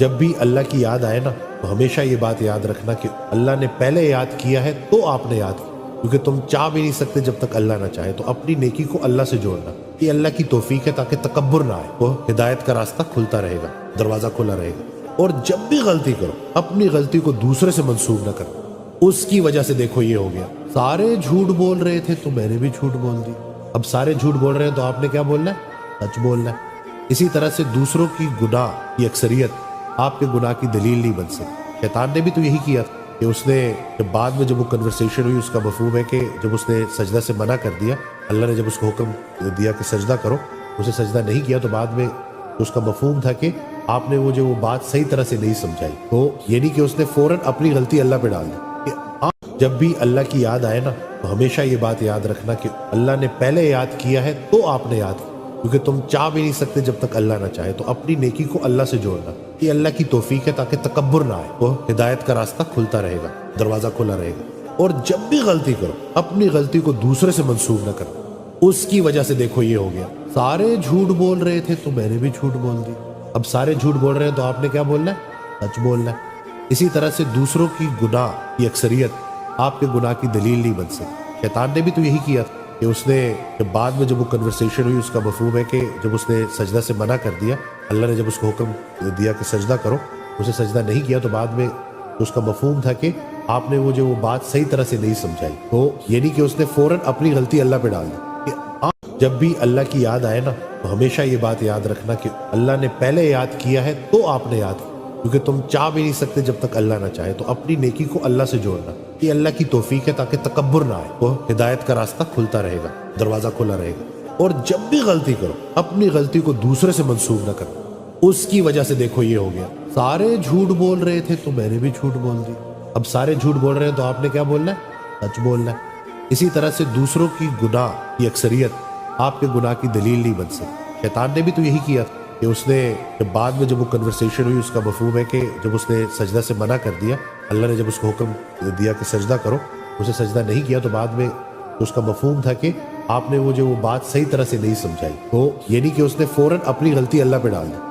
جب بھی اللہ کی یاد آئے نا تو ہمیشہ یہ بات یاد رکھنا کہ اللہ نے پہلے یاد کیا ہے تو آپ نے یاد کیا، کیونکہ تم چاہ بھی نہیں سکتے جب تک اللہ نہ چاہے۔ تو اپنی نیکی کو اللہ سے جوڑنا، یہ اللہ کی توفیق ہے تاکہ تکبر نہ آئے، تو ہدایت کا راستہ کھلتا رہے گا، دروازہ کھلا رہے گا۔ اور جب بھی غلطی کرو اپنی غلطی کو دوسرے سے منسوب نہ کرو، اس کی وجہ سے دیکھو یہ ہو گیا، سارے جھوٹ بول رہے تھے تو میں نے بھی جھوٹ بول دی، اب سارے جھوٹ بول رہے ہیں تو آپ نے کیا بولنا ہے؟ سچ بولنا ہے۔ اسی طرح سے دوسروں کی گناہ کی اکثریت آپ کے گناہ کی دلیل نہیں بن سکتی۔ شیطان نے بھی تو یہی کیا تھا کہ اس نے بعد میں جب وہ کنورسیشن ہوئی، اس کا مفہوم ہے کہ جب اس نے سجدہ سے منع کر دیا، اللہ نے جب اس کو حکم دیا کہ سجدہ کرو، اسے سجدہ نہیں کیا، تو بعد میں اس کا مفہوم تھا کہ آپ نے وہ بات صحیح طرح سے نہیں سمجھائی، تو یہ نہیں کہ اس نے فوراً اپنی غلطی اللہ پہ ڈال دی۔ کہ آپ جب بھی اللہ کی یاد آئے نا تو ہمیشہ یہ بات یاد رکھنا کہ اللہ نے پہلے یاد کیا ہے تو آپ نے یاد کیا، کیونکہ تم چاہ بھی نہیں سکتے جب تک اللہ نہ چاہے۔ تو اپنی نیکی کو اللہ سے جوڑنا، یہ اللہ کی توفیق ہے تاکہ تکبر نہ آئے، تو ہدایت کا راستہ کھلتا رہے گا، دروازہ کھلا رہے گا۔ اور جب بھی غلطی کرو اپنی غلطی کو دوسرے سے منسوب نہ کرو، اس کی وجہ سے دیکھو یہ ہو گیا، سارے جھوٹ بول رہے تھے تو میں نے بھی جھوٹ بول دی، اب سارے جھوٹ بول رہے ہیں تو آپ نے کیا بولنا ہے؟ سچ بولنا ہے۔ اسی طرح سے دوسروں کی گناہ کی اکثریت آپ کے گناہ کی دلیل نہیں بن سکتی۔ شیطان نے بھی تو یہی کیا تھا کہ اس نے بعد میں جب وہ کنورسیشن ہوئی، اس کا مفہوم ہے کہ جب اس نے سجدہ سے منع کر دیا، اللہ نے جب اس کو حکم دیا کہ سجدہ کرو، اسے سجدہ نہیں کیا، تو بعد میں اس کا مفہوم تھا کہ آپ نے وہ بات صحیح طرح سے نہیں سمجھائی، تو یہ نہیں کہ اس نے فوراً اپنی غلطی اللہ پہ ڈال دی۔ کہ آپ جب بھی اللہ کی یاد آئے نا تو ہمیشہ یہ بات یاد رکھنا کہ اللہ نے پہلے یاد کیا ہے تو آپ نے یاد کیا، کیونکہ تم چاہ بھی نہیں سکتے جب تک اللہ نہ چاہے۔ تو اپنی نیکی کو اللہ سے جوڑنا، یہ اللہ کی توفیق ہے تاکہ تکبر نہ آئے، تو ہدایت کا راستہ کھلتا رہے گا، دروازہ کھلا رہے گا۔ اور جب بھی غلطی کرو اپنی غلطی کو دوسرے سے منسوب نہ کرو، اس کی وجہ سے دیکھو یہ ہو گیا، سارے جھوٹ بول رہے تھے تو میں نے بھی جھوٹ بول دی، اب سارے جھوٹ بول رہے ہیں تو آپ نے کیا بولنا ہے؟ سچ بولنا ہے۔ اسی طرح سے دوسروں کی گناہ کی اکثریت آپ کے گناہ کی دلیل نہیں بن سکتی۔ شیطان نے بھی تو یہی کیا تھا کہ اس نے بعد میں جب وہ کنورسیشن ہوئی، اس کا مفہوم ہے کہ جب اس نے سجدہ سے منع کر دیا، اللہ نے جب اس کو حکم دیا کہ سجدہ کرو، اسے سجدہ نہیں کیا، تو بعد میں اس کا مفہوم تھا کہ آپ نے وہ بات صحیح طرح سے نہیں سمجھائی، تو یہ نہیں کہ اس نے فوراً اپنی غلطی اللہ پہ ڈال دی۔